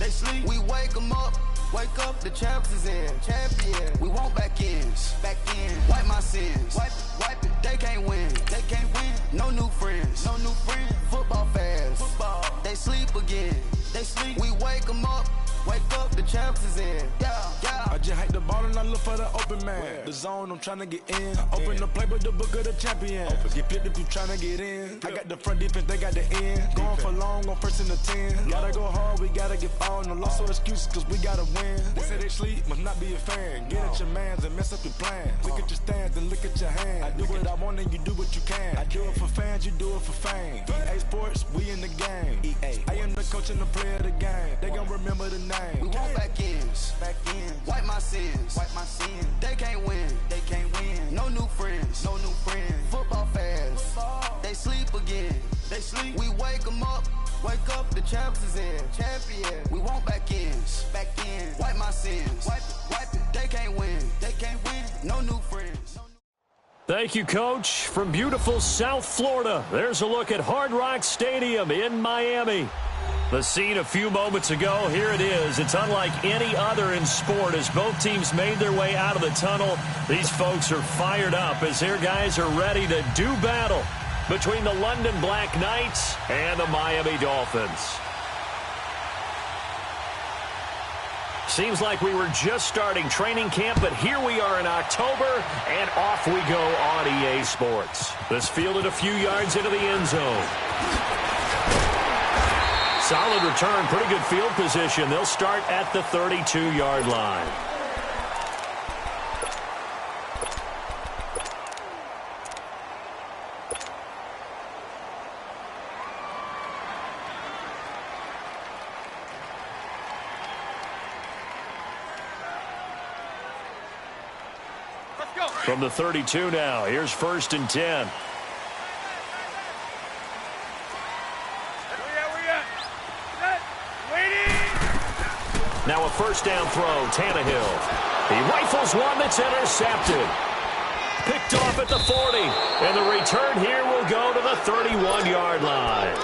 they sleep. We wake them up. Wake up, the champs is in. Champion. We want back ins. Back in. Wipe my sins. Wipe it. They can't win. They can't win. No new friends. No new friends. Football fans. Football. They sleep again. They sleep. We wake them up. Wake up, the champs is in. Yeah, yeah. I just hate the ball and I look for the open man. Where? The zone, I'm trying to get in. Open the playbook, the book of the champion. Get flipped if you trying to get in. I got the front defense, they got the end. Going for long on first and the 10. Gotta go hard, we gotta get fouled. No loss or excuses, cause we gotta win. They say they sleep, must not be a fan. Get at your mans and mess up your plans. Look at your stance and look at your hands. I do what I want and you do what you can. I do it for fans, you do it for fame. EA Sports, we in the game. EA. I am the coach and the player of the game. They gon' remember the name. We want back ins. Back ins. Wipe my sins. Wipe my sins. They can't win. They can't win. No new friends. No new friends. Football fans. Football. They sleep again. They sleep. We wake them up. Wake up, the champs is in. Champion. We want back ins. Back in. Wipe my sins. Wipe it. They can't win. They can't win. No new friends. Thank you, Coach. From beautiful South Florida, there's a look at Hard Rock Stadium in Miami. The scene a few moments ago, here it is. It's unlike any other in sport as both teams made their way out of the tunnel. These folks are fired up as their guys are ready to do battle between the London Black Knights and the Miami Dolphins. Seems like we were just starting training camp, but here we are in October, and off we go on EA Sports. This fielded a few yards into the end zone. Solid return, pretty good field position. They'll start at the 32-yard line. Let's go. From the 32 now, here's 1st and 10. Now a first down throw, Tannehill. He rifles one that's intercepted. Picked off at the 40. And the return here will go to the 31-yard line.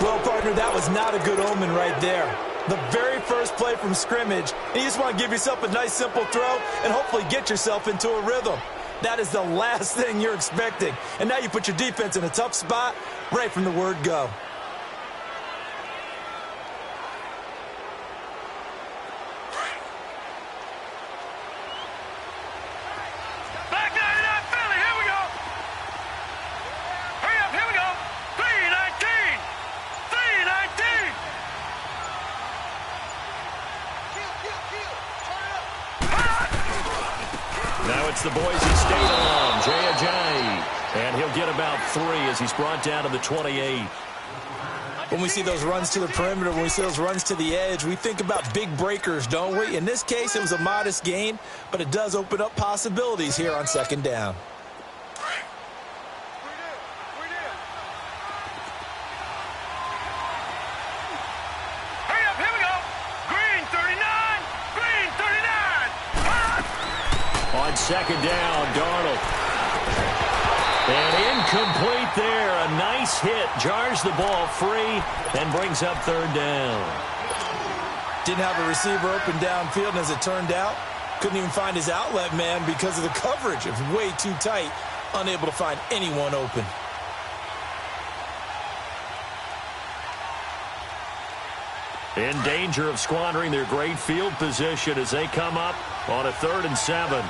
Well, partner, that was not a good omen right there. The very first play from scrimmage, you just want to give yourself a nice, simple throw and hopefully get yourself into a rhythm. That is the last thing you're expecting. And now you put your defense in a tough spot right from the word go. The Boise State alum, Jay Ajayi. And he'll get about 3 as he's brought down to the 28. When we see those runs to the perimeter, when we see those runs to the edge, we think about big breakers, don't we? In this case, it was a modest gain, but it does open up possibilities here on 2nd down. On 2nd down, Darnold. And incomplete there. A nice hit. Jars the ball free and brings up 3rd down. Didn't have a receiver open downfield, and as it turned out, couldn't even find his outlet man because of the coverage. It was way too tight. Unable to find anyone open. In danger of squandering their great field position as they come up on a 3rd and 7.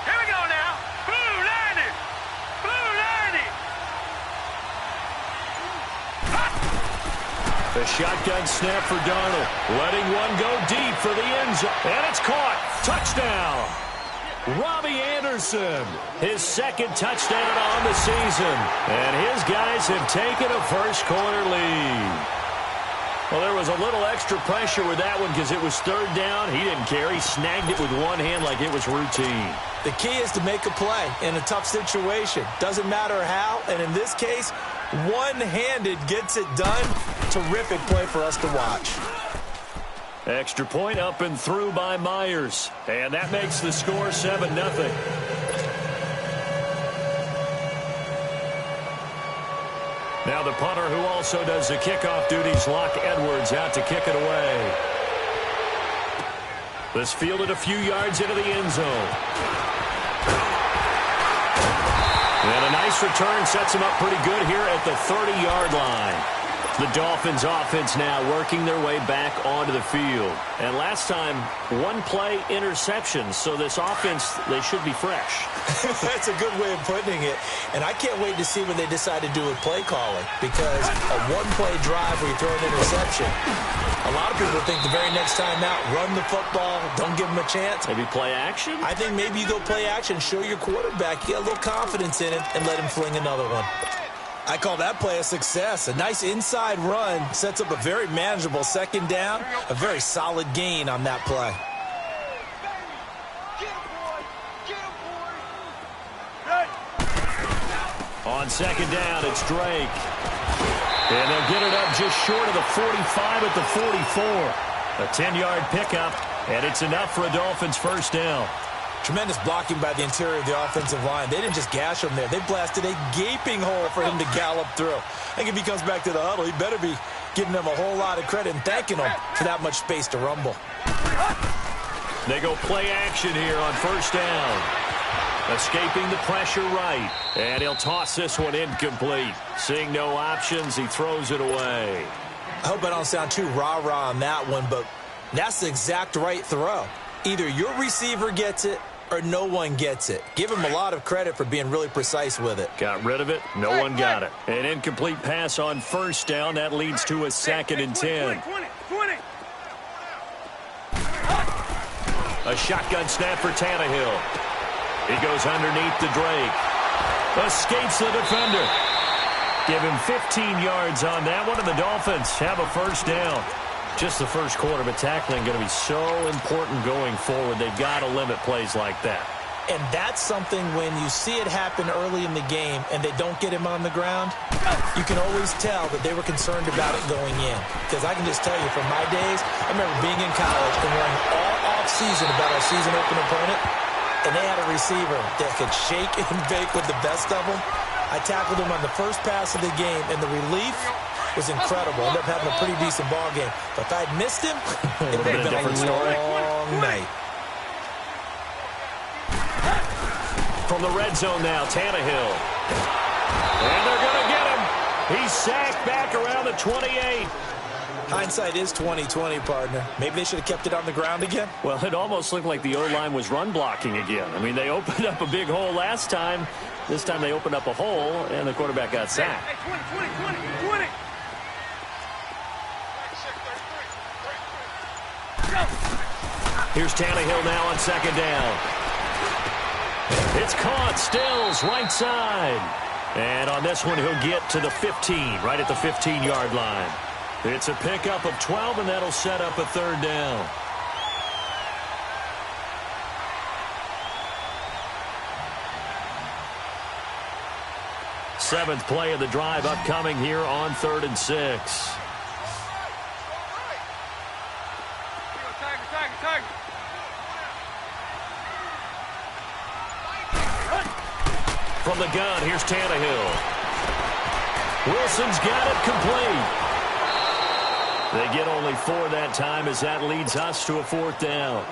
Here we go now. Blue 90. Blue 90. The shotgun snap for Darnold. Letting one go deep for the end zone. And it's caught. Touchdown. Robbie Anderson. His 2nd touchdown on the season. And his guys have taken a first-quarter lead. Well, there was a little extra pressure with that one because it was 3rd down. He didn't care. He snagged it with one hand like it was routine. The key is to make a play in a tough situation. Doesn't matter how, and in this case, one-handed gets it done. Terrific play for us to watch. Extra point up and through by Myers. And that makes the score 7-0. 2 Now the punter who also does the kickoff duties, Locke Edwards, out to kick it away. This fielded a few yards into the end zone. And a nice return sets him up pretty good here at the 30-yard line. The Dolphins offense now working their way back onto the field. And last time, one play interception. So this offense, they should be fresh. That's a good way of putting it. And I can't wait to see what they decide to do with play calling. Because a one-play drive where you throw an interception, a lot of people think the very next time out, run the football, don't give them a chance. Maybe play action? I think maybe you go play action, show your quarterback, get a little confidence in it, and let him fling another one. I call that play a success. A nice inside run sets up a very manageable second down, a very solid gain on that play. On second down, it's Drake. And they'll get it up just short of the 45 at the 44. A 10-yard pickup, and it's enough for a Dolphins first down. Tremendous blocking by the interior of the offensive line. They didn't just gash him there. They blasted a gaping hole for him to gallop through. I think if he comes back to the huddle, he better be giving them a whole lot of credit and thanking them for that much space to rumble. They go play action here on first down. Escaping the pressure right. And he'll toss this one incomplete. Seeing no options, he throws it away. I hope I don't sound too rah-rah on that one, but that's the exact right throw. Either your receiver gets it or no one gets it. Give him a lot of credit for being really precise with it. Got rid of it. No one got it. An incomplete pass on first down. That leads to a 2nd and 10. A shotgun snap for Tannehill. He goes underneath to Drake. Escapes the defender. Give him 15 yards on that one, and the Dolphins have a first down. Just the first quarter, but tackling going to be so important going forward. They've got to limit plays like that. And that's something when you see it happen early in the game and they don't get him on the ground, you can always tell that they were concerned about it going in. Because I can just tell you from my days, I remember being in college and worrying all off-season about our season open opponent, and they had a receiver that could shake and bake with the best of them. I tackled him on the first pass of the game, and the relief was incredible. Ended up having a pretty decent ball game. But if I had missed him, it would have been a long night. From the red zone now, Tannehill. And they're going to get him. He's sacked back around the 28. Hindsight is 20/20, partner. Maybe they should have kept it on the ground again. Well, it almost looked like the O-line was run blocking again. I mean, they opened up a big hole last time. This time they opened up a hole, and the quarterback got sacked. Hey, 20. Here's Tannehill now on second down. It's caught. Stills right side. And on this one, he'll get to the 15, right at the 15-yard line. It's a pickup of 12, and that'll set up a third down. Seventh play of the drive upcoming here on 3rd and 6. From the gun, here's Tannehill. Wilson's got it complete. They get only 4 that time as that leads us to a 4th down.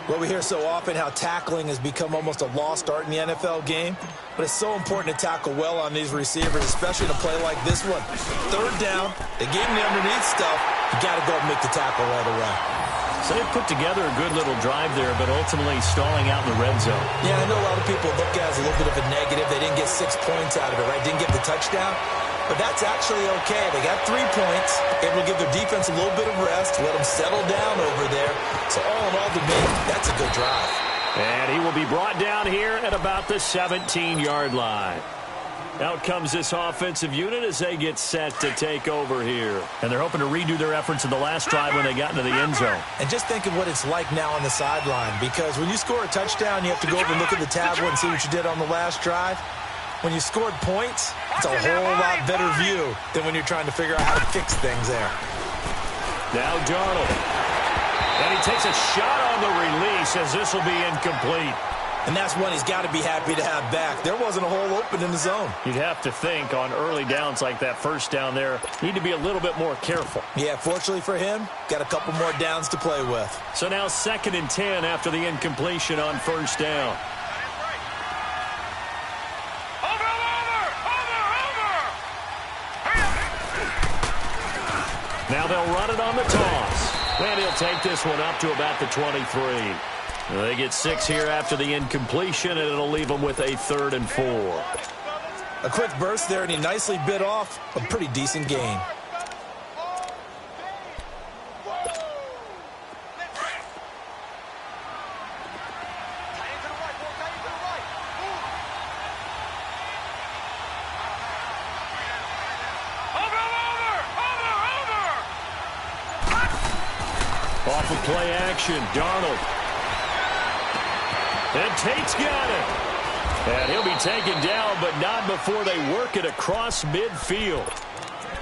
Well, we hear so often how tackling has become almost a lost art in the NFL game, but it's so important to tackle well on these receivers, especially in a play like this one. 3rd down, they gave him the underneath stuff. You got to go and make the tackle right away. So they put together a good little drive there, but ultimately stalling out in the red zone. Yeah, I know a lot of people look at it as a little bit of a negative. They didn't get 6 points out of it, right? Didn't get the touchdown. But that's actually okay. They got 3 points. Able to give their defense a little bit of rest, let them settle down over there. So all in all, to me, that's a good drive. And he will be brought down here at about the 17-yard line. Out comes this offensive unit as they get set to take over here. And they're hoping to redo their efforts in the last drive when they got into the end zone. And just think of what it's like now on the sideline, because when you score a touchdown, you have to go over and look at the tablet and see what you did on the last drive. When you scored points, it's a whole lot better view than when you're trying to figure out how to fix things there. Now Darnold. And he takes a shot on the release as this will be incomplete. And that's one he's got to be happy to have back. There wasn't a hole open in the zone. You'd have to think on early downs like that, first down there, need to be a little bit more careful. Yeah, fortunately for him, got a couple more downs to play with. So now 2nd and 10 after the incompletion on first down. Now they'll run it on the toss. And he'll take this one up to about the 23. They get 6 here after the incompletion, and it'll leave them with a 3rd and 4. A quick burst there, and he nicely bit off a pretty decent gain. Off of play action, Darnold. And Tate's got it. And he'll be taken down, but not before they work it across midfield.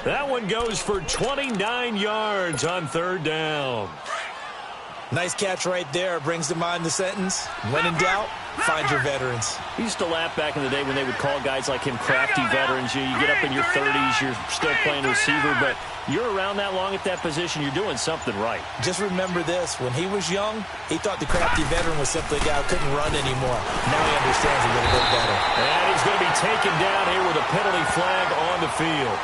That one goes for 29 yards on 3rd down. Nice catch right there. Brings to mind the sentence, when in doubt, find your veterans. We used to laugh back in the day when they would call guys like him crafty veterans. You get up in your 30s, you're still playing receiver, but you're around that long at that position, you're doing something right. Just remember this. When he was young, he thought the crafty veteran was simply a guy who couldn't run anymore. Now he understands a little bit better. And he's going to be taken down here with a penalty flag on the field.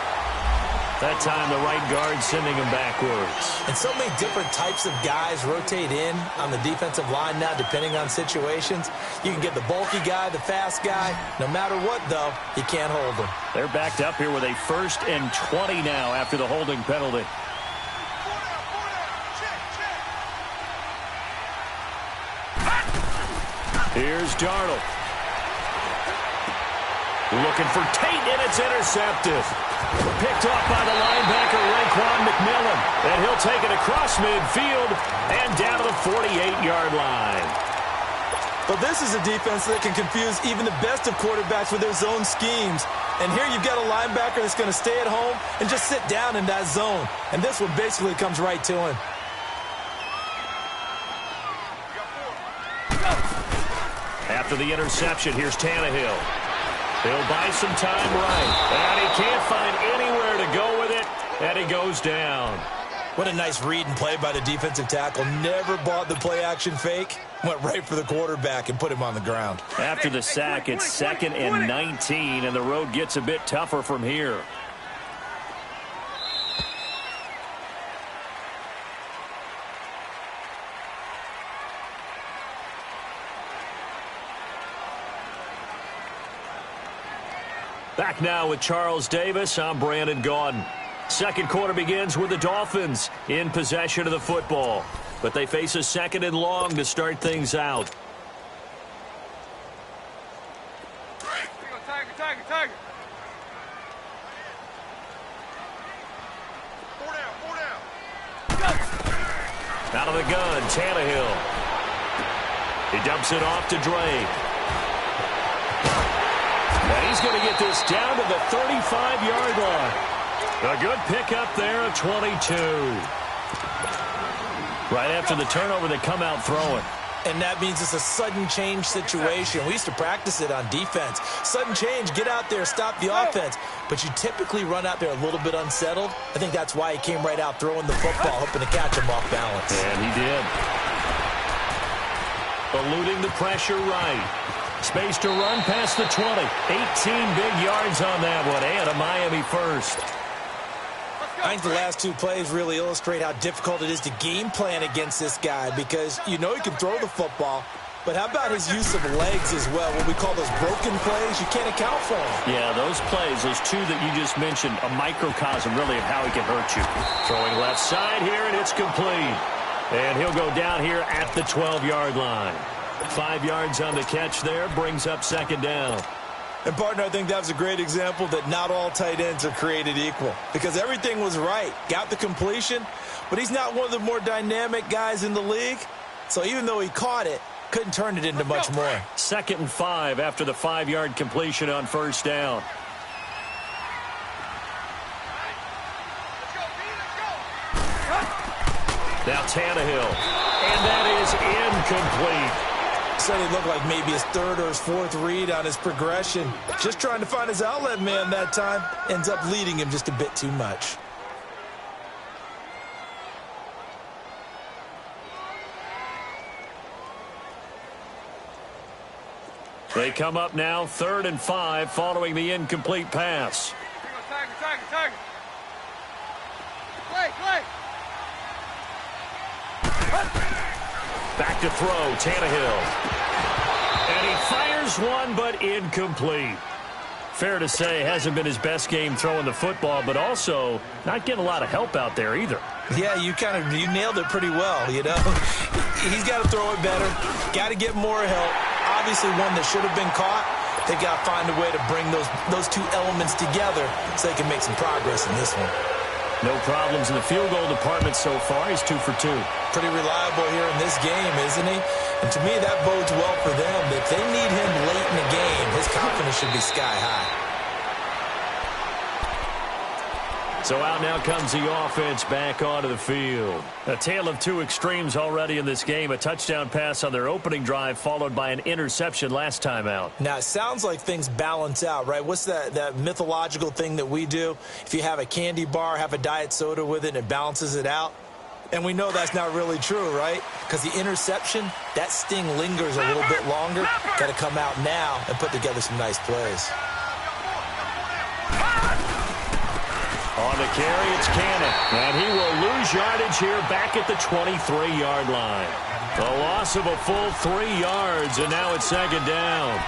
That time, the right guard sending him backwards. And so many different types of guys rotate in on the defensive line now, depending on situations. You can get the bulky guy, the fast guy. No matter what, though, you can't hold him. They're backed up here with a 1st and 20 now after the holding penalty. Here's Darnold. Looking for Tate, and it's intercepted. Picked off by the linebacker, Raekwon McMillan. And he'll take it across midfield and down to the 48-yard line. But this is a defense that can confuse even the best of quarterbacks with their zone schemes. And here you've got a linebacker that's going to stay at home and just sit down in that zone. And this one basically comes right to him. After the interception, here's Tannehill. He'll buy some time right. And he can't find anywhere to go with it. And he goes down. What a nice read and play by the defensive tackle. Never bought the play-action fake. Went right for the quarterback and put him on the ground. After the sack, it's 2nd and 19, and the road gets a bit tougher from here. Back now with Charles Davis. I'm Brandon Gaudin. Second quarter begins with the Dolphins in possession of the football. But they face a 2nd and long to start things out. Tiger. Out of the gun, Tannehill. He dumps it off to Drake. And he's going to get this down to the 35-yard line. A good pickup there at 22. Right after the turnover, they come out throwing. And that means it's a sudden change situation. We used to practice it on defense. Sudden change, get out there, stop the offense. But you typically run out there a little bit unsettled. I think that's why he came right out throwing the football, hoping to catch him off balance. And he did. Eluding the pressure right. Space to run past the 20. 18 big yards on that one, and a Miami first. I think the last two plays really illustrate how difficult it is to game plan against this guy, because you know he can throw the football, but how about his use of legs as well? What we call those broken plays, you can't account for them. Yeah, those plays, those two that you just mentioned, a microcosm really of how he can hurt you. Throwing left side here, and it's complete. And he'll go down here at the 12-yard line. 5 yards on the catch there, brings up 2nd down. And, partner, I think that was a great example that not all tight ends are created equal, because everything was right. Got the completion, but he's not one of the more dynamic guys in the league. So even though he caught it, couldn't turn it into much more. 2nd and 5 after the 5-yard completion on first down. Now Tannehill. And that is incomplete. Said he looked like maybe his third or his fourth read on his progression. Just trying to find his outlet man that time. Ends up leading him just a bit too much. They come up now 3rd and 5 following the incomplete pass. Back to throw, Tannehill. And he fires one, but incomplete. Fair to say, hasn't been his best game throwing the football, but also not getting a lot of help out there either. Yeah, you nailed it pretty well, you know. He's got to throw it better. Got to get more help. Obviously one that should have been caught. They've got to find a way to bring those two elements together so they can make some progress in this one. No problems in the field goal department so far. He's 2 for 2. Pretty reliable here in this game, isn't he? And to me, that bodes well for them. If they need him late in the game, his confidence should be sky high. So out now comes the offense back onto the field. A tale of two extremes already in this game. A touchdown pass on their opening drive followed by an interception last time out. Now, it sounds like things balance out, right? What's that mythological thing that we do? If you have a candy bar, have a diet soda with it, and it balances it out. And we know that's not really true, right? Because the interception, that sting lingers a little bit longer. Got to come out now and put together some nice plays. On the carry, it's Cannon. And he will lose yardage here back at the 23-yard line. A loss of a full 3 yards, and now it's 2nd down.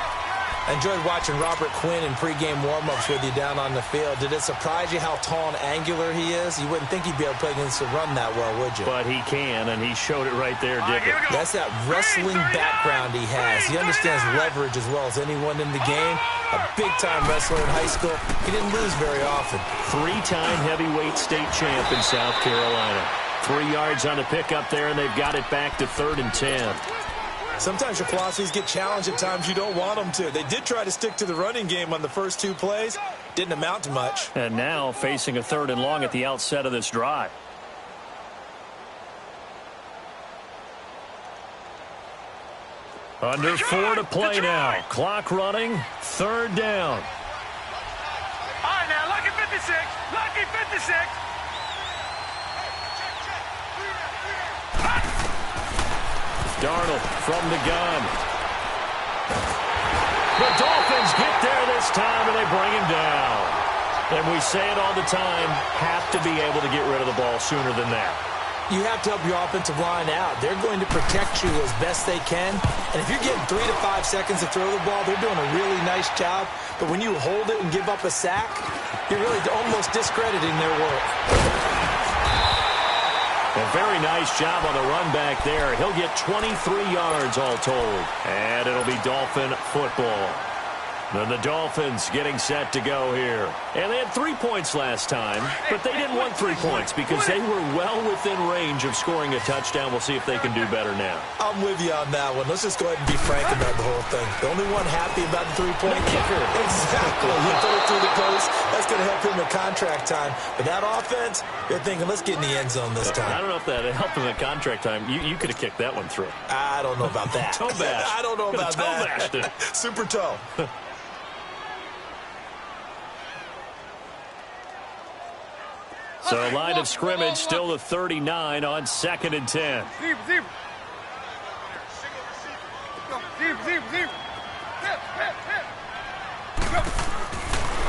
I enjoyed watching Robert Quinn in pregame warm-ups with you down on the field. Did it surprise you how tall and angular he is? You wouldn't think he'd be able to play against the run that well, would you? But he can, and he showed it right there, didn't he? That's that wrestling background he has. He understands leverage as well as anyone in the game. A big-time wrestler in high school. He didn't lose very often. 3-time heavyweight state champ in South Carolina. 3 yards on the pickup there, and they've got it back to 3rd and 10. Sometimes your philosophies get challenged at times you don't want them to. They did try to stick to the running game on the first 2 plays. Didn't amount to much. And now facing a 3rd and long at the outset of this drive. Under 4 to play now. Clock running. 3rd down. All right, now, lucky 56. Lucky 56. Darnold from the gun. The Dolphins get there this time, and they bring him down. And we say it all the time, have to be able to get rid of the ball sooner than that. You have to help your offensive line out. They're going to protect you as best they can. And if you're getting 3 to 5 seconds to throw the ball, they're doing a really nice job. But when you hold it and give up a sack, you're really almost discrediting their work. A very nice job on the run back there. He'll get 23 yards all told. And it'll be Dolphin football. Then the Dolphins getting set to go here. And they had 3 points last time, but they didn't want 3 points because they were well within range of scoring a touchdown. We'll see if they can do better now. I'm with you on that one. Let's just go ahead and be frank about the whole thing. The only one happy about the 3-point kicker. Exactly. He put it through the post. That's going to help him at contract time. But that offense, you're thinking, let's get in the end zone this time. I don't know if that helped him at contract time. You could have kicked that one through. I don't know about that. Toe bash. I don't know about toe that. bashed it. Super toe. So line of scrimmage still to 39 on 2nd and 10.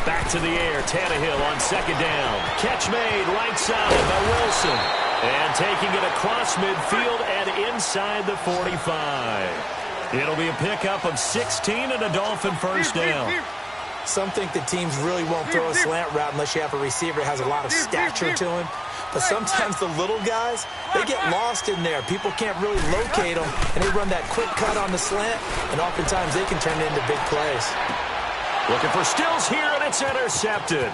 Back to the air. Tannehill on 2nd down. Catch made right side by Wilson. And taking it across midfield and inside the 45. It'll be a pickup of 16 and a Dolphin first down. Some think the teams really won't throw a slant route unless you have a receiver that has a lot of stature to him. But sometimes the little guys, they get lost in there. People can't really locate them, and they run that quick cut on the slant, and oftentimes they can turn it into big plays. Looking for Stills here, and it's intercepted.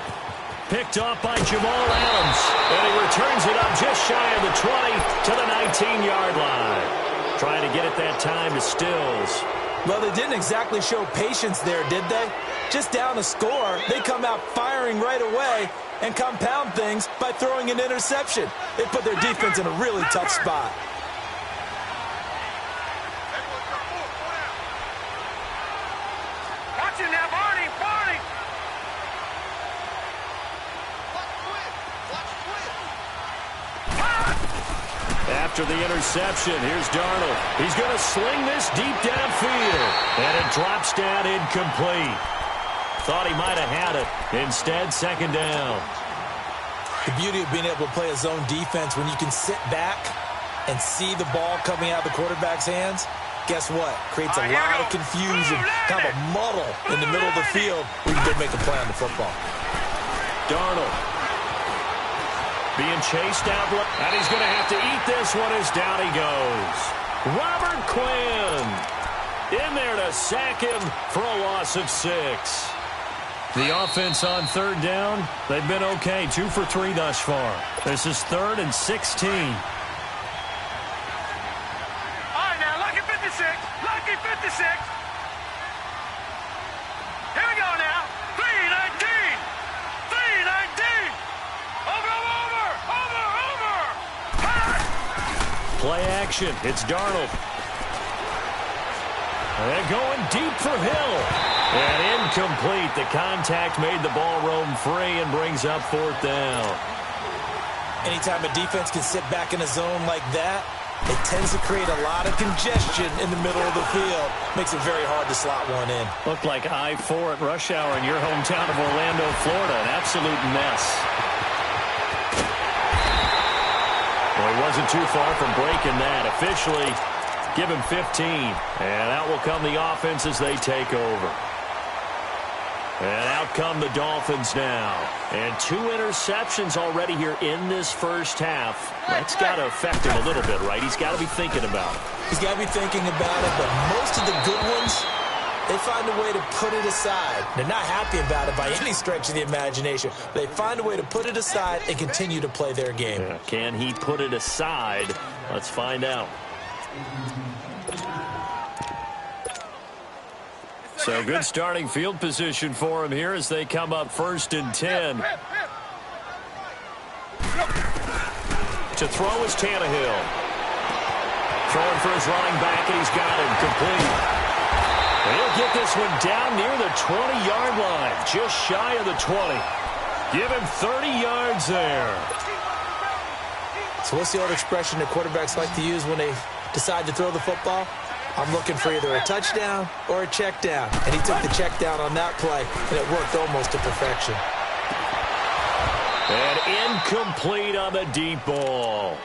Picked off by Jamal Adams, and he returns it up just shy of the 20 to the 19-yard line. Trying to get it that time to Stills. Well, they didn't exactly show patience there, did they? Just down a score, they come out firing right away and compound things by throwing an interception. They put their defense in a really tough spot. after the interception. Here's Darnold. He's going to sling this deep downfield. And it drops down incomplete. Thought he might have had it. Instead, second down. The beauty of being able to play a zone defense when you can sit back and see the ball coming out of the quarterback's hands, guess what? Creates a lot of confusion, kind of a muddle in the middle of the field where you can make a play on the football. Darnold being chased out, and he's going to have to eat this one as down he goes. Robert Quinn in there to sack him for a loss of 6. The offense on third down, they've been okay, 2 for 3 thus far. This is 3rd and 16. All right, now, lucky 56, lucky 56. Here we go now, 319, 319. Over. Play action, it's Darnold. And going deep for Hill. And incomplete. The contact made the ball roam free and brings up 4th down. Anytime a defense can sit back in a zone like that, it tends to create a lot of congestion in the middle of the field. Makes it very hard to slot one in. Looked like I-4 at rush hour in your hometown of Orlando, Florida. An absolute mess. Well, he wasn't too far from breaking that. Officially, give him 15. And out will come the offense as they take over. And out come the Dolphins now. And 2 interceptions already here in this first half. That's got to affect him a little bit, right? He's got to be thinking about it. He's got to be thinking about it, but most of the good ones, they find a way to put it aside. They're not happy about it by any stretch of the imagination. They find a way to put it aside and continue to play their game. Yeah. Can he put it aside? Let's find out. So good starting field position for him here as they come up 1st and 10. To throw is Tannehill. Throwing for his running back, and he's got him complete. And he'll get this one down near the 20-yard line, just shy of the 20. Give him 30 yards there. So what's the old expression that quarterbacks like to use when they decide to throw the football? I'm looking for either a touchdown or a check down. And he took the check down on that play, and it worked almost to perfection. And incomplete on the deep ball.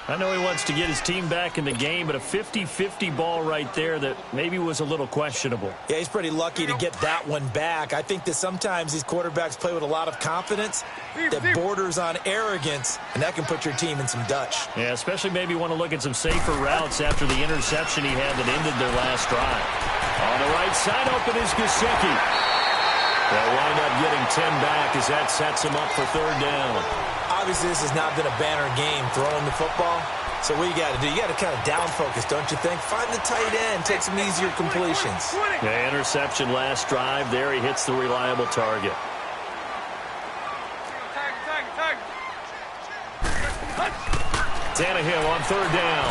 I know he wants to get his team back in the game, but a 50-50 ball right there that maybe was a little questionable. Yeah, he's pretty lucky to get that one back. I think that sometimes these quarterbacks play with a lot of confidence that borders on arrogance, and that can put your team in some Dutch. Yeah, especially maybe want to look at some safer routes after the interception he had that ended their last drive. On the right side, open is Gesicki. They'll wind up getting 10 back as that sets him up for 3rd down. Obviously, this has not been a banner game throwing the football. So what you got to do, you got to kind of down focus, don't you think? Find the tight end, take some easier completions. Yeah, interception last drive. There he hits the reliable target. Tannehill on 3rd down.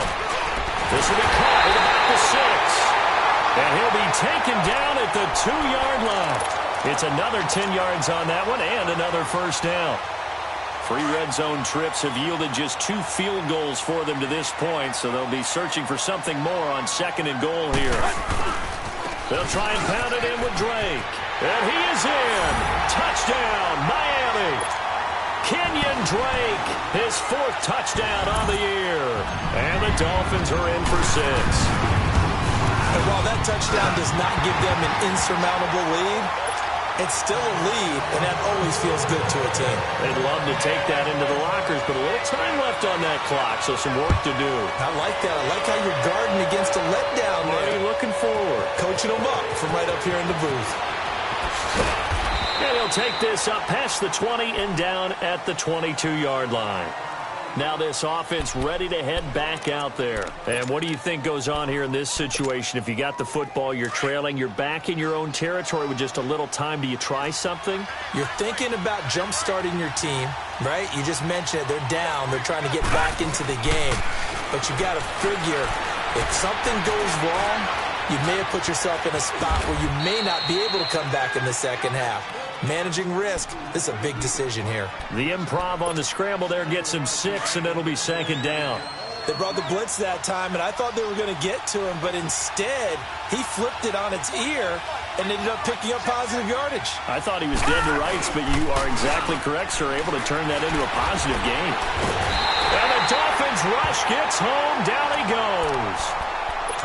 This will be caught at about the 6. And he'll be taken down at the 2-yard line. It's another 10 yards on that one and another 1st down. 3 red zone trips have yielded just 2 field goals for them to this point, so they'll be searching for something more on 2nd and goal here. They'll try and pound it in with Drake. And he is in. Touchdown, Miami. Kenyon Drake, his 4th touchdown on the year. And the Dolphins are in for 6. And while that touchdown does not give them an insurmountable lead, it's still a lead, and that always feels good to a team. They'd love to take that into the lockers, but a little time left on that clock, so some work to do. I like that. I like how you're guarding against a letdown there. Already looking forward. Coaching them up from right up here in the booth. And he'll take this up past the 20 and down at the 22-yard line. Now this offense ready to head back out there. And what do you think goes on here in this situation? If you got the football, you're trailing, you're back in your own territory with just a little time. Do you try something? You're thinking about jump-starting your team, right? You just mentioned it. They're down. They're trying to get back into the game. But you got to figure if something goes wrong, you may have put yourself in a spot where you may not be able to come back in the second half. Managing risk, this is a big decision here. The improv on the scramble there gets him 6, and it'll be 2nd down. They brought the blitz that time, and I thought they were going to get to him, but instead, he flipped it on its ear and ended up picking up positive yardage. I thought he was dead to rights, but you are exactly correct, sir. Able to turn that into a positive gain. And the Dolphins rush gets home. Down he goes.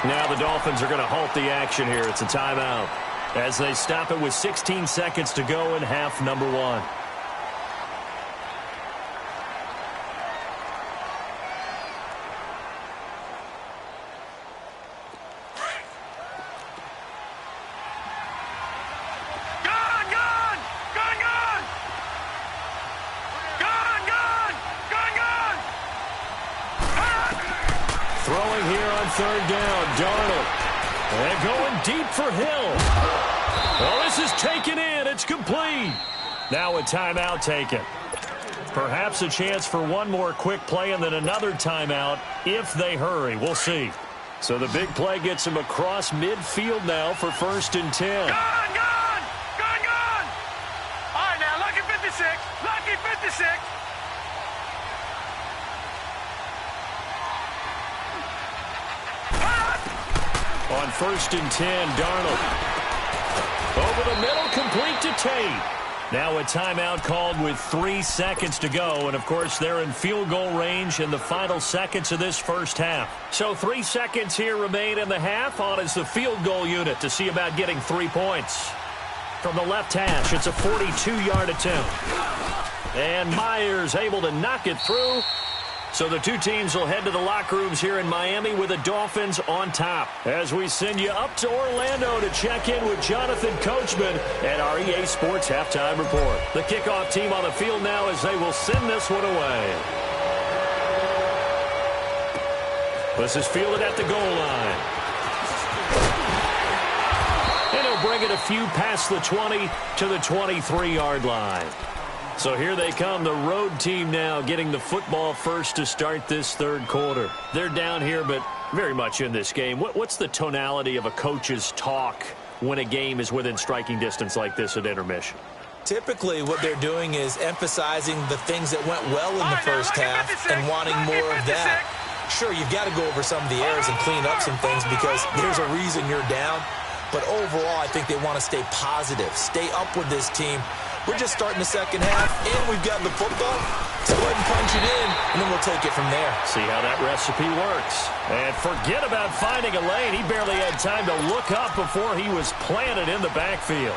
Now the Dolphins are going to halt the action here. It's a timeout as they stop it with 16 seconds to go in half number 1. Throwing here on third down, Darnold. And going deep for Hill. Well, this is taken in. It's complete. Now a timeout taken. Perhaps a chance for one more quick play and then another timeout if they hurry. We'll see. So the big play gets him across midfield now for 1st and 10. Gone! All right, now, lucky 56. Lucky 56. On 1st and 10, Darnold. Over the middle, complete to Tate. Now a timeout called with 3 seconds to go. And, of course, they're in field goal range in the final seconds of this first half. So 3 seconds here remain in the half. On is the field goal unit to see about getting 3 points. From the left hash, it's a 42-yard attempt. And Myers able to knock it through. So the two teams will head to the locker rooms here in Miami with the Dolphins on top. As we send you up to Orlando to check in with Jonathan Coachman at our EA Sports Halftime Report. The kickoff team on the field now as they will send this one away. This is fielded at the goal line. And he'll bring it a few past the 20 to the 23-yard line. So here they come, the road team now getting the football first to start this third quarter. They're down here, but very much in this game. What's the tonality of a coach's talk when a game is within striking distance like this at intermission? Typically, what they're doing is emphasizing the things that went well in the first half and wanting more of that. Sure, you've got to go over some of the errors and clean up some things because there's a reason you're down. But overall, I think they want to stay positive, stay up with this team. We're just starting the second half, and we've got the football. So go ahead and punch it in, and then we'll take it from there. See how that recipe works. And forget about finding a lane. He barely had time to look up before he was planted in the backfield.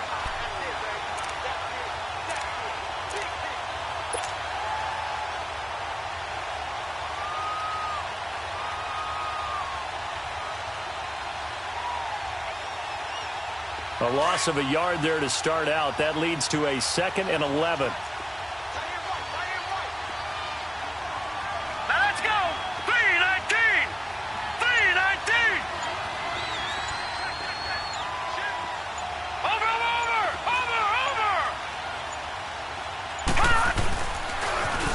A loss of a yard there to start out. That leads to a 2nd and 11. Now let's go. 3-19. 3-19. Over.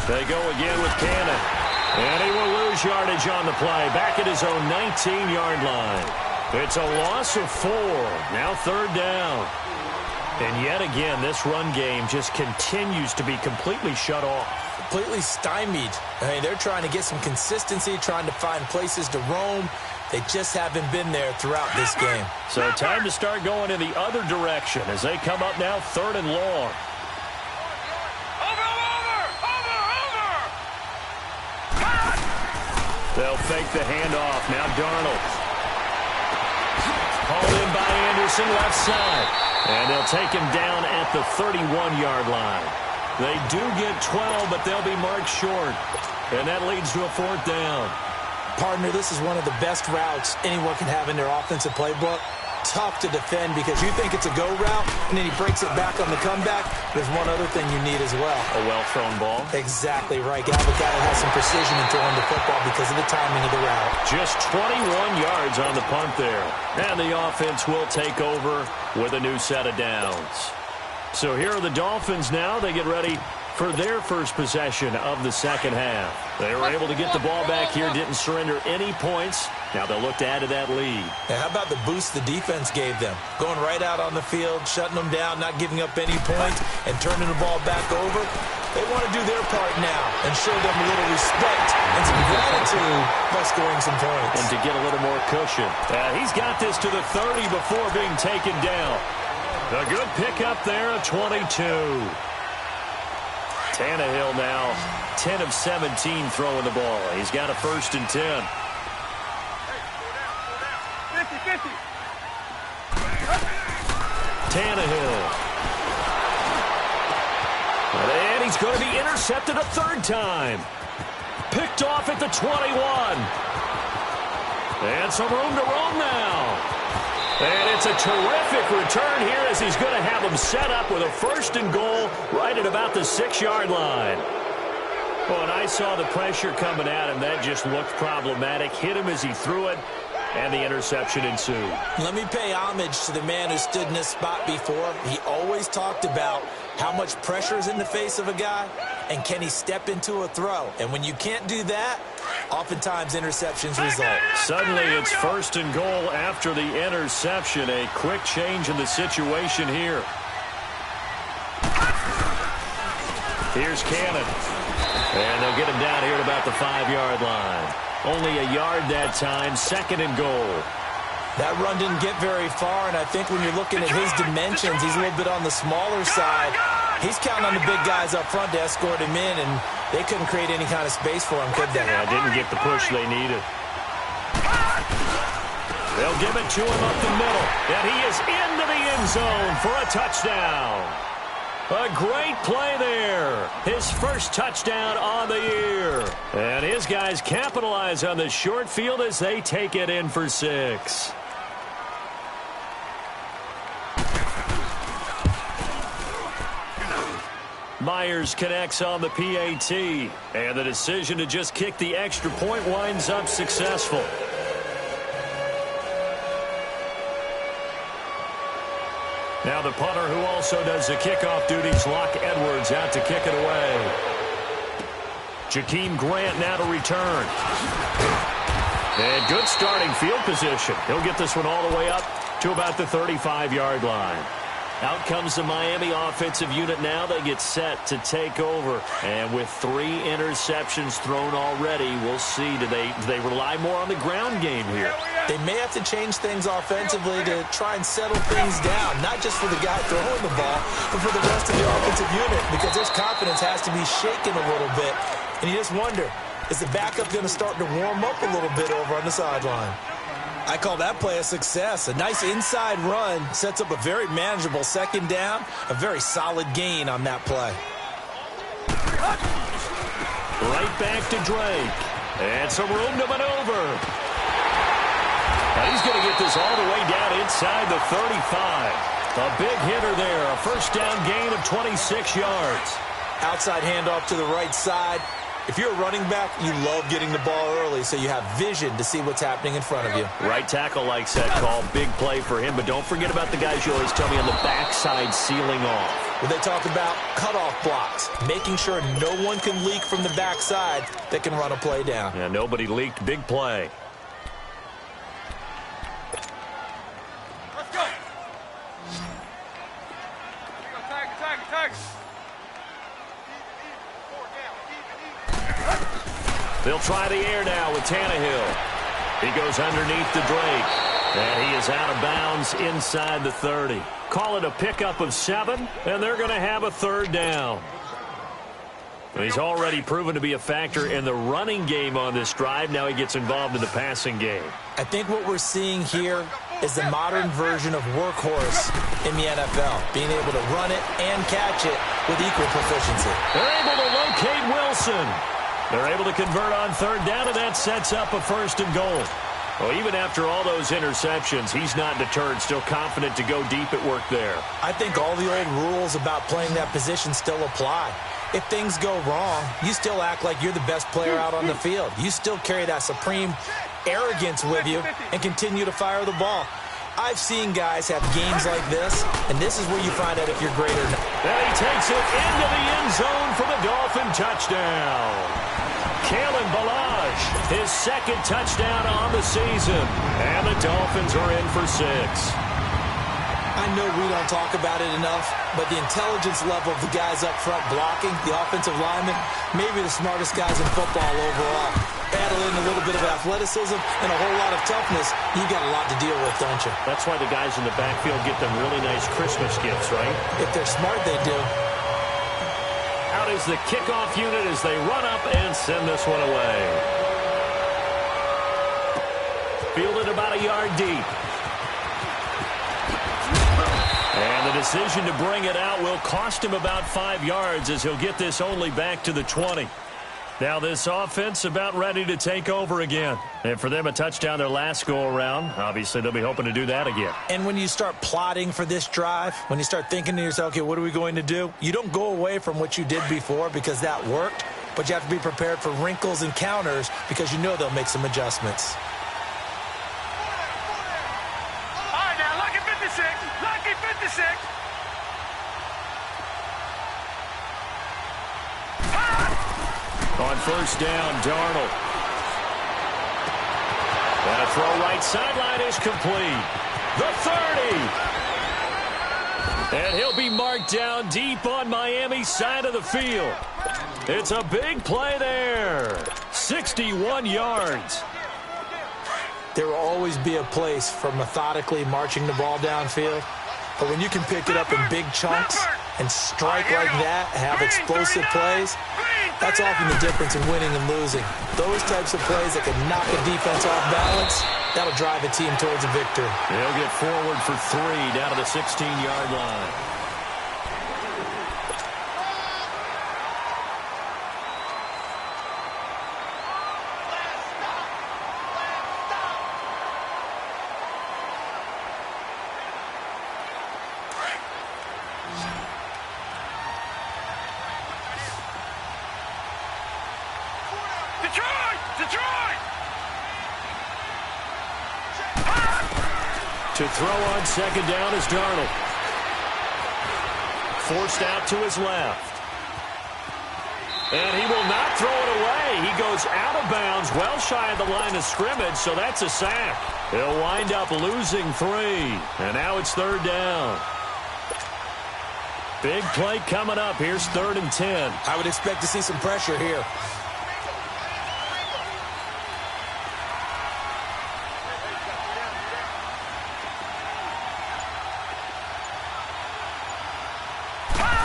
They go again with Cannon. And he will lose yardage on the play. Back at his own 19-yard line. It's a loss of 4. Now 3rd down. And yet again, this run game just continues to be completely shut off. Completely stymied. I mean, they're trying to get some consistency, trying to find places to roam. They just haven't been there throughout this game. So time to start going in the other direction as they come up now 3rd and long. They'll fake the handoff. Now Darnold. Hauled in by Anderson, left side. And they'll take him down at the 31-yard line. They do get 12, but they'll be marked short. And that leads to a 4th down. Partner, this is one of the best routes anyone can have in their offensive playbook. Tough to defend because you think it's a go route, and then he breaks it back on the comeback. There's one other thing you need as well. A well-thrown ball. Exactly right. Got a guy that has some precision in throwing the football because of the timing of the route. Just 21 yards on the punt there. And the offense will take over with a new set of downs. So here are the Dolphins now. They get ready for their first possession of the second half. They were able to get the ball back here, didn't surrender any points. Now they'll look to add to that lead. And how about the boost the defense gave them? Going right out on the field, shutting them down, not giving up any points, and turning the ball back over. They want to do their part now and show them a little respect and some gratitude by scoring some points. And to get a little more cushion. He's got this to the 30 before being taken down. A good pickup there of 22. Tannehill now 10 of 17 throwing the ball. He's got a 1st and 10. 50-50. Tannehill. And he's going to be intercepted a 3rd time. Picked off at the 21. And some room to roam now. And it's a terrific return here as he's going to have him set up with a 1st and goal right at about the 6-yard line. Well, and I saw the pressure coming at him. That just looked problematic. Hit him as he threw it, and the interception ensued. Let me pay homage to the man who stood in this spot before. He always talked about how much pressure is in the face of a guy, and can he step into a throw. And when you can't do that, oftentimes interceptions result. Suddenly it's 1st and goal after the interception. A quick change in the situation here. Here's Cannon. And they'll get him down here at about the 5-yard line. Only a yard that time, 2nd and goal. That run didn't get very far, and I think when you're looking at his dimensions, he's a little bit on the smaller side. He's counting on the big guys up front to escort him in, and they couldn't create any kind of space for him, could they? Yeah, didn't get the push they needed. They'll give it to him up the middle, and he is into the end zone for a touchdown. A great play there. His 1st touchdown on the year. And his guys capitalize on the short field as they take it in for 6. Myers connects on the PAT, and the decision to just kick the extra point winds up successful. Now the punter who also does the kickoff duties, Locke Edwards, out to kick it away. Jakeem Grant now to return. And good starting field position. He'll get this one all the way up to about the 35-yard line. Out comes the Miami offensive unit now. They get set to take over. And with 3 interceptions thrown already, we'll see. Do they rely more on the ground game here? They may have to change things offensively to try and settle things down, not just for the guy throwing the ball, but for the rest of the offensive unit, because their confidence has to be shaken a little bit. And you just wonder, is the backup going to start to warm up a little bit over on the sideline? I call that play a success. A nice inside run sets up a very manageable 2nd down, a very solid gain on that play. Right back to Drake. And some room to maneuver. Now he's going to get this all the way down inside the 35. A big hitter there. A 1st down gain of 26 yards. Outside handoff to the right side. If you're a running back, you love getting the ball early so you have vision to see what's happening in front of you. Right tackle likes that call. Big play for him. But don't forget about the guys you always tell me on the backside sealing off. Well, they talk about cutoff blocks, making sure no one can leak from the backside that can run a play down. Yeah, nobody leaked. Big play. Let's go. Tag. They'll try the air now with Tannehill. He goes underneath to Drake. And he is out of bounds inside the 30. Call it a pickup of 7, and they're going to have a 3rd down. He's already proven to be a factor in the running game on this drive. Now he gets involved in the passing game. I think what we're seeing here is the modern version of workhorse in the NFL, being able to run it and catch it with equal proficiency. They're able to locate Wilson. They're able to convert on 3rd down, and that sets up a 1st and goal. Well, even after all those interceptions, he's not deterred, still confident to go deep at work there. I think all the old rules about playing that position still apply. If things go wrong, you still act like you're the best player out on the field. You still carry that supreme arrogance with you and continue to fire the ball. I've seen guys have games like this, and this is where you find out if you're great or not. And he takes it into the end zone for the Dolphin touchdown. Kalen Ballage, his 2nd touchdown on the season. And the Dolphins are in for 6. I I know we don't talk about it enough, but the intelligence level of the guys up front blocking, the offensive linemen, maybe the smartest guys in football overall. Add in a little bit of athleticism and a whole lot of toughness, you got a lot to deal with, don't you? That's why the guys in the backfield get them really nice Christmas gifts, right? If they're smart, they do. Out is the kickoff unit as they run up and send this one away. Fielded about a yard deep. And the decision to bring it out will cost him about 5 yards as he'll get this only back to the 20. Now this offense about ready to take over again. And for them, a touchdown their last go-around. Obviously, they'll be hoping to do that again. And when you start plotting for this drive, when you start thinking to yourself, okay, what are we going to do? You don't go away from what you did before because that worked, but you have to be prepared for wrinkles and counters because you know they'll make some adjustments. All right, now, lucky 56. Lucky 56. On first down, Darnold. And a throw right sideline is complete. The 30. And he'll be marked down deep on Miami's side of the field. It's a big play there. 61 yards. There will always be a place for methodically marching the ball downfield. But when you can pick it up in big chunks and strike like that, have explosive plays, that's often the difference in winning and losing. Those types of plays that can knock a defense off balance, that'll drive a team towards a victory. They'll get forward for 3 down to the 16-yard line. To throw on second down is Darnold. Forced out to his left. And he will not throw it away. He goes out of bounds, well shy of the line of scrimmage, so that's a sack. He'll wind up losing 3. And now it's third down. Big play coming up. Here's 3rd and 10. I would expect to see some pressure here.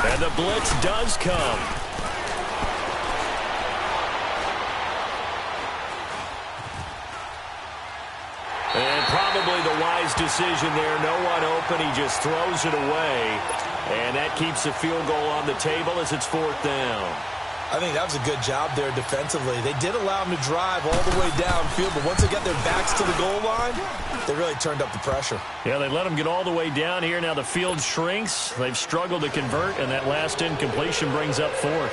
And the blitz does come. And probably the wise decision there. No one open. He just throws it away. And that keeps the field goal on the table as it's 4th down. I think that was a good job there defensively. They did allow him to drive all the way downfield, but once they got their backs to the goal line, they really turned up the pressure. Yeah, they let him get all the way down here. Now the field shrinks. They've struggled to convert, and that last incompletion brings up 4th.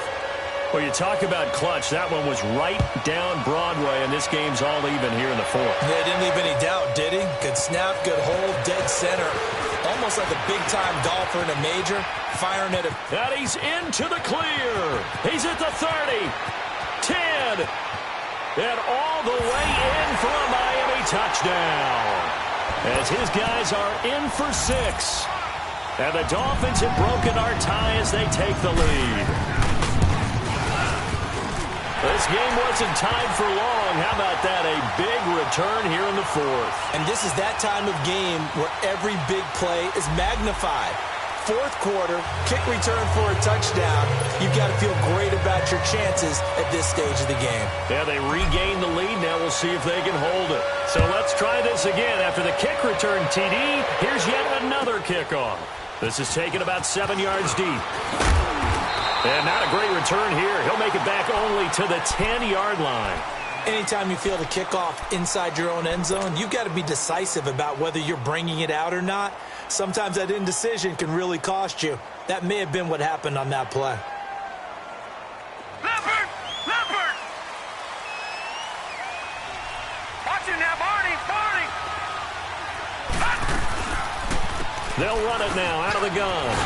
Well, you talk about clutch. That one was right down Broadway, and this game's all even here in the 4th. Yeah, didn't leave any doubt, did he? Good snap, good hold, dead center. Almost like a big-time golfer in a major, firing at him. And he's into the clear. He's at the 30, 10, and all the way in for a Miami touchdown. As his guys are in for 6. And the Dolphins have broken our tie as they take the lead. This game wasn't tied for long. How about that? A big return here in the 4th. And this is that time of game where every big play is magnified. 4th quarter, kick return for a touchdown. You've got to feel great about your chances at this stage of the game. Yeah, they regain the lead. Now we'll see if they can hold it. So let's try this again. After the kick return, TD, here's yet another kickoff. This is taken about 7 yards deep. And not a great return here. He'll make it back only to the 10-yard line. Anytime you feel the kickoff inside your own end zone, you've got to be decisive about whether you're bringing it out or not. Sometimes that indecision can really cost you. That may have been what happened on that play. Leopard! Leopard! Watch him now, Barney! Barney! They'll run it now out of the gun.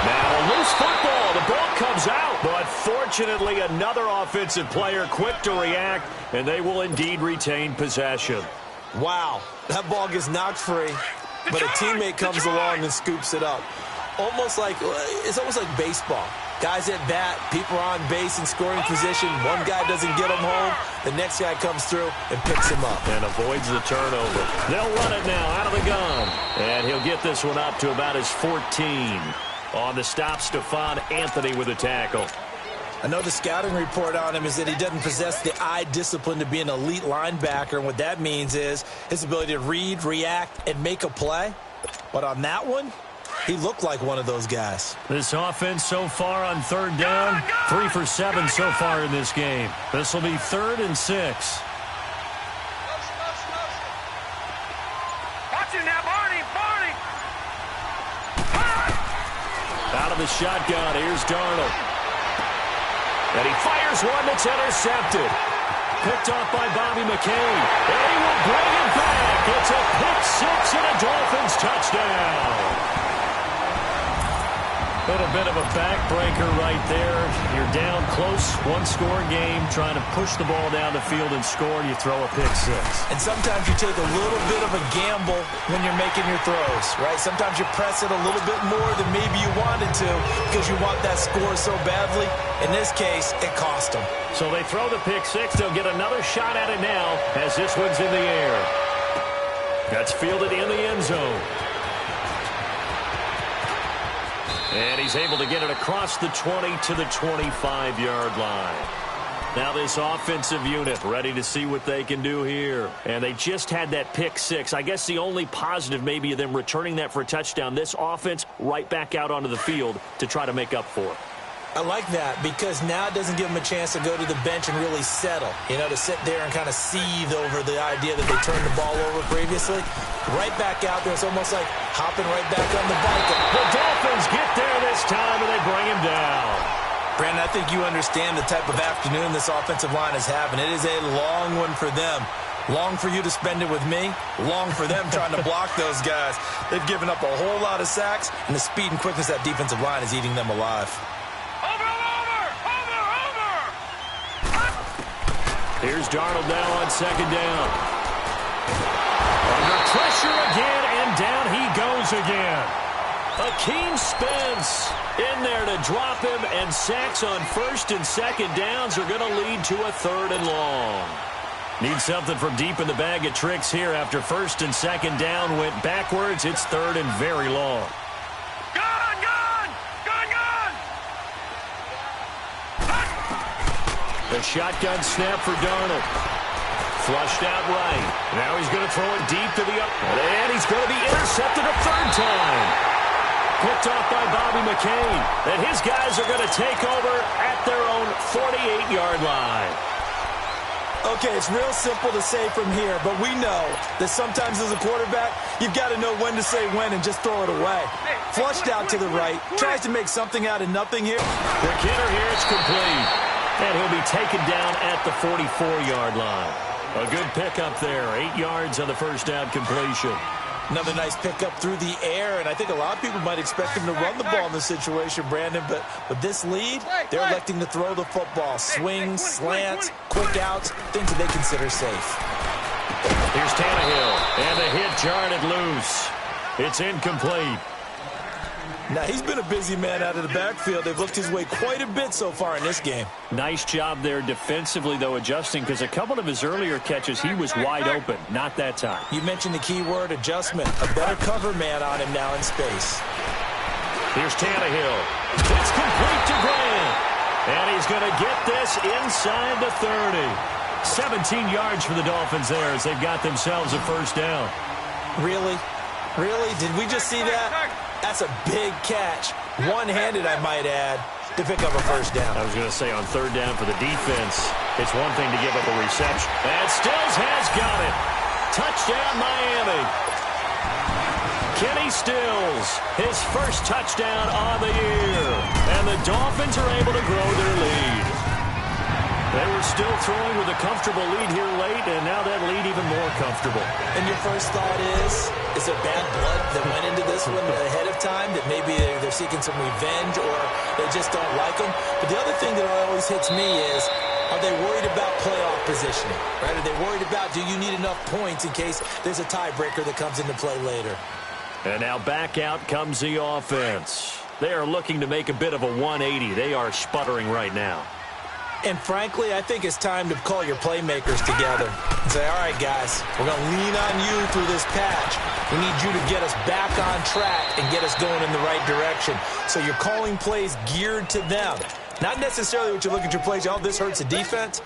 Now a loose football. The ball comes out. But fortunately, another offensive player quick to react, and they will indeed retain possession. Wow, that ball gets knocked free. but a teammate comes along and scoops it up. It's almost like baseball. Guys at bat, people are on base in scoring position. One guy doesn't get him home. The next guy comes through and picks him up. And avoids the turnover. They'll run it now out of the gun. And he'll get this one up to about his 14. On the stop, Stephon Anthony with a tackle. I know the scouting report on him is that he doesn't possess the eye discipline to be an elite linebacker. And what that means is his ability to read, react, and make a play. But on that one, he looked like one of those guys. This offense so far on third down, 3 for 7 so far in this game. This will be 3rd and 6. Watch him now, Barney. Out of the shotgun, here's Darnold. And he fires one that's intercepted. Picked off by Bobby McCain. And he will bring it back. It's a pick 6 and a Dolphins touchdown. A little bit of a backbreaker right there. You're down close, one-score game, trying to push the ball down the field and score, and you throw a pick 6. And sometimes you take a little bit of a gamble when you're making your throws, right? Sometimes you press it a little bit more than maybe you wanted to because you want that score so badly. In this case, it cost them. So they throw the pick 6. They'll get another shot at it now as this one's in the air. That's fielded in the end zone. And he's able to get it across the 20 to the 25-yard line. Now this offensive unit ready to see what they can do here. And they just had that pick 6. I guess the only positive maybe of them returning that for a touchdown. This offense right back out onto the field to try to make up for it. I like that because now it doesn't give them a chance to go to the bench and really settle. You know, to sit there and kind of seethe over the idea that they turned the ball over previously. Right back out there. It's almost like hopping right back on the bike. The Dolphins get there this time and they bring him down. Brandon, I think you understand the type of afternoon this offensive line is having. It is a long one for them. Long for you to spend it with me. Long for them trying to block those guys. They've given up a whole lot of sacks, and the speed and quickness of that defensive line is eating them alive. Here's Darnold now on 2nd down. Under pressure again, and down he goes again. Akeem Spence in there to drop him, and sacks on 1st and 2nd downs are going to lead to a 3rd and long. Need something from deep in the bag of tricks here after 1st and 2nd down went backwards. It's 3rd and very long. The shotgun snap for Darnold. Flushed out right. Now he's going to throw it deep to the up. And he's going to be intercepted a 3rd time. Picked off by Bobby McCain. And his guys are going to take over at their own 48-yard line. Okay, it's real simple to say from here, but we know that sometimes as a quarterback, you've got to know when to say when and just throw it away. Flushed out to the right. Tries to make something out of nothing here. The kidder here, it's complete. And he'll be taken down at the 44-yard line. A good pickup there. 8 yards on the 1st down completion. Another nice pickup through the air, and I think a lot of people might expect him to run the ball in this situation, Brandon, but with this lead, they're electing to throw the football. Swings, slants, quick outs, things that they consider safe. Here's Tannehill, and the hit jarred it loose. It's incomplete. Now, he's been a busy man out of the backfield. They've looked his way quite a bit so far in this game. Nice job there defensively, though, adjusting, because a couple of his earlier catches, he was wide open. Not that time. You mentioned the key word, adjustment. A better cover man on him now in space. Here's Tannehill. It's complete to Grant. And he's going to get this inside the 30. 17 yards for the Dolphins there as they've got themselves a 1st down. Really? Really? Did we just see that? That's a big catch. One-handed, I might add, to pick up a 1st down. I was going to say on 3rd down for the defense, it's one thing to give up a reception. And Stills has got it. Touchdown, Miami. Kenny Stills, his 1st touchdown on the year. And the Dolphins are able to grow their lead. They were still throwing with a comfortable lead here late, and now that lead even more comfortable. And your first thought is there bad blood that went into this one ahead of time, that maybe they're seeking some revenge or they just don't like them? But the other thing that always hits me is, are they worried about playoff positioning? Right? Are they worried about, do you need enough points in case there's a tiebreaker that comes into play later? And now back out comes the offense. They are looking to make a bit of a 180. They are sputtering right now. And frankly, I think it's time to call your playmakers together and say, all right, guys, we're going to lean on you through this patch. We need you to get us back on track and get us going in the right direction. So you're calling plays geared to them. Not necessarily what you look at your plays, oh, this hurts the defense.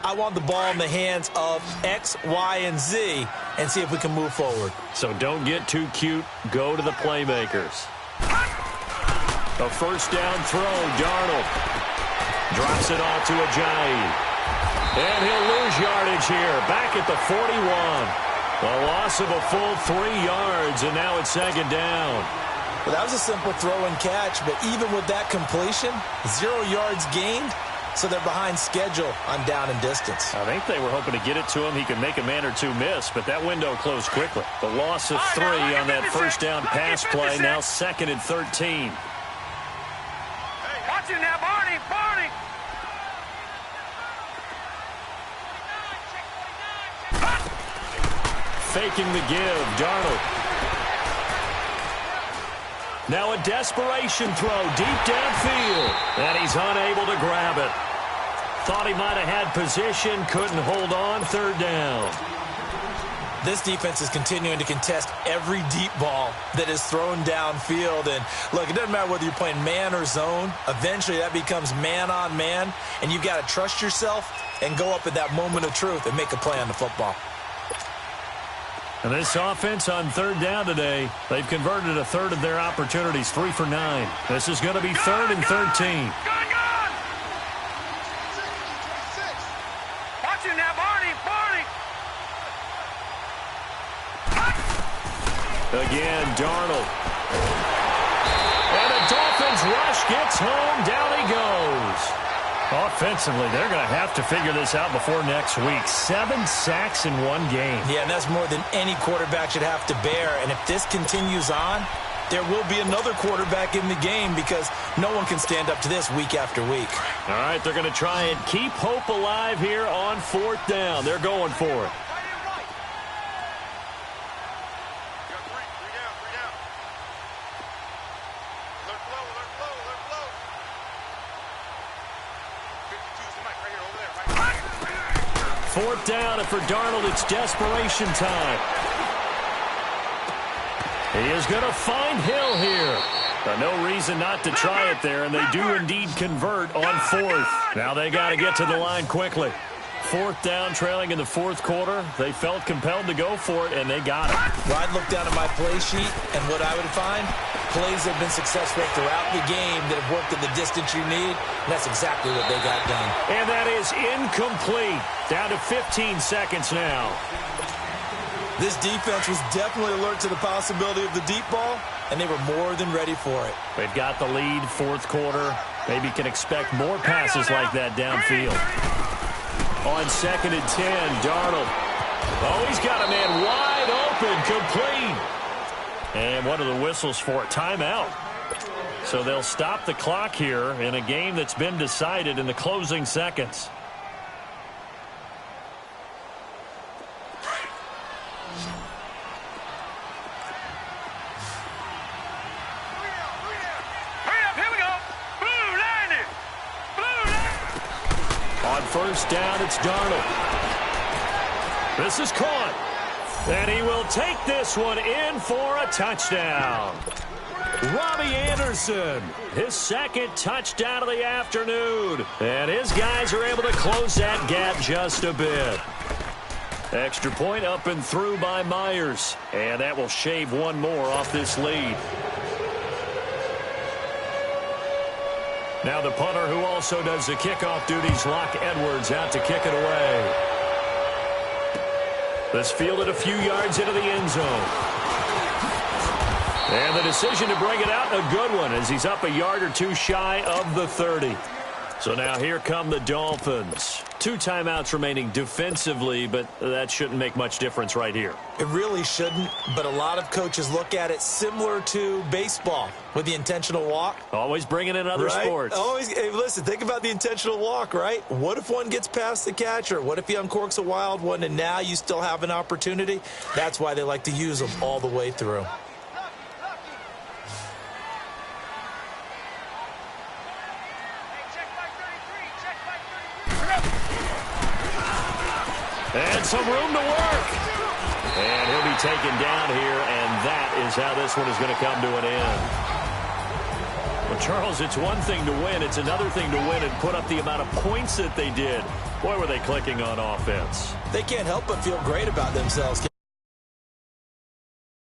I want the ball in the hands of X, Y, and Z and see if we can move forward. So don't get too cute. Go to the playmakers. A first down throw, Darnold. Drops it off to Ajayi. And he'll lose yardage here. Back at the 41. A loss of a full 3 yards, and now it's second down. Well, that was a simple throw and catch, but even with that completion, 0 yards gained, so they're behind schedule on down and distance. I think they were hoping to get it to him. He could make a man or two miss, but that window closed quickly. The loss of 3 on that first down pass play, now second and 13. Watch it now, Barney, Barney. Faking the give, Darnold. Now a desperation throw deep downfield, and he's unable to grab it. Thought he might have had position, couldn't hold on, third down. This defense is continuing to contest every deep ball that is thrown downfield. And, look, it doesn't matter whether you're playing man or zone. Eventually, that becomes man-on-man, and you've got to trust yourself and go up at that moment of truth and make a play on the football. And this offense on third down today, they've converted a third of their opportunities, 3 for 9. This is going to be third and 13. Gun! Watch it now, Barney, Barney. Again, Darnold. And the Dolphins rush gets home. Down he goes. Offensively, they're going to have to figure this out before next week. 7 sacks in 1 game. Yeah, and that's more than any quarterback should have to bear. And if this continues on, there will be another quarterback in the game because no one can stand up to this week after week. All right, they're going to try and keep hope alive here on 4th down. They're going for it. Fourth down, and for Darnold, it's desperation time. He is going to find Hill here. No reason not to try it there, and they do indeed convert on 4th. Now they got to get to the line quickly. 4th down, trailing in the 4th quarter. They felt compelled to go for it, and they got it. Well, I'd look down at my play sheet, and what I would find, plays that have been successful throughout the game that have worked at the distance you need, and that's exactly what they got done. And that is incomplete. Down to 15 seconds now. This defense was definitely alert to the possibility of the deep ball, and they were more than ready for it. They've got the lead, 4th quarter. Maybe can expect more passes like that downfield. On 2nd and 10, Darnold. Oh, he's got a man wide open, complete. And what are the whistles for? Timeout. So they'll stop the clock here in a game that's been decided in the closing seconds. On first down, it's Darnold. This is caught. And he will take this one in for a touchdown. Robbie Anderson, his 2nd touchdown of the afternoon. And his guys are able to close that gap just a bit. Extra point up and through by Myers. And that will shave 1 more off this lead. Now the punter who also does the kickoff duties, Locke Edwards, out to kick it away. This fielded a few yards into the end zone. And the decision to bring it out, a good one, as he's up a yard or 2 shy of the 30. So now here come the Dolphins. 2 timeouts remaining defensively, but that shouldn't make much difference right here. It really shouldn't, but a lot of coaches look at it similar to baseball with the intentional walk. Always bringing in other sports. Always. Hey, listen, think about the intentional walk, right? What if one gets past the catcher? What if he uncorks a wild one and now you still have an opportunity? That's why they like to use them all the way through. And some room to work. And he'll be taken down here, and that is how this one is going to come to an end. Well, Charles, it's one thing to win. It's another thing to win and put up the amount of points that they did. Boy, were they clicking on offense. They can't help but feel great about themselves.